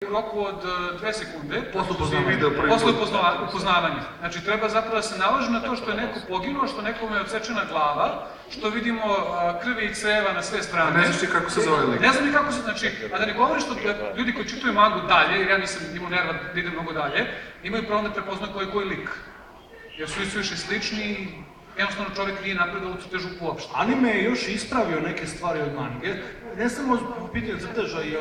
u roku od 2 sekunde. Posle upoznavanja. Znači, treba zapravo da se naloži na to što je neko poginuo, što nekome je odsečena glava, što vidimo krvi i creva na sve strane. A ne znaš ti kako se zove lik? Ne znam ni kako se, znači, a da ne govorim što ljudi koji čitaju mangu dalje, jer ja nisam imao nerva da idem mnogo dalje, imaju pravo da prepoznaju koji je lik. Jer su više slični i jednostavno čovjek nije napredao u crtežu uopšte. Anime je još ispravio neke stvari od mange. Ne samo u pitanju crteža i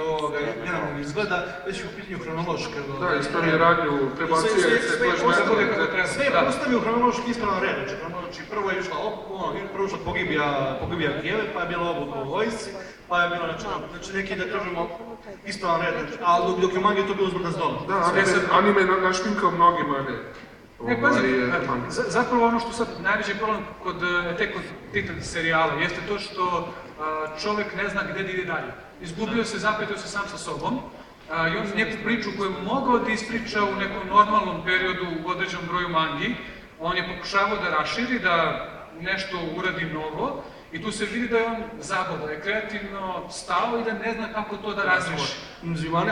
generalnog izgleda, već i u pitanju hronološke. Da, ispravio radnju, prebacio sve je postavio hronološki ispravan red. Znači, prvo je išla pogibija Kijeve, pa je bila obuka u vojsci, pa je bilo znači neki, da kažemo, ispravan red. Ali dok je u mangi to bilo zbog nas dobro. Da, anime je našminkao mnogima, ne. Ne, pazi, zapravo ono što sad najveći problem kod tih serijala jeste to što čovjek ne zna gdje da ide dalje. Izgubio se, zapetio se sam sa sobom i on neku priču koju je mogao da ispriča u nekom normalnom periodu u određenom broju mangi, on je pokušavao da raširi, da nešto uradi novo i tu se vidi da je on zabao, da je kreativno stao i da ne zna kako to da razriši.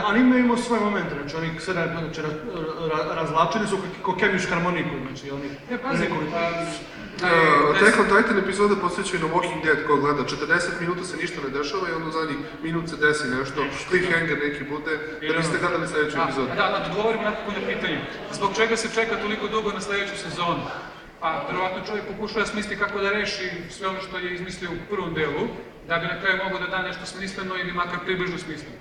Anime imao svoje momente, znači oni sve razlačili su kao kemičku harmoniku, znači oni... Attack on Titan epizoda podsjećaju na Walking Dead ko gleda, 40 minuta se ništa ne dešava i onda u zadnjih minut se desi nešto, cliffhanger neki bude, da biste gledali sljedeću epizodu. Da odgovorim nekako na pitanje, zbog čega se čeka toliko dugo na sljedeću sezonu? Pa, verovatno čovjek pokušava da smisli kako da reši sve ono što je izmislio u prvom delu, da bi na kraju mogao da da nešto smisleno ili makar približno smisleno.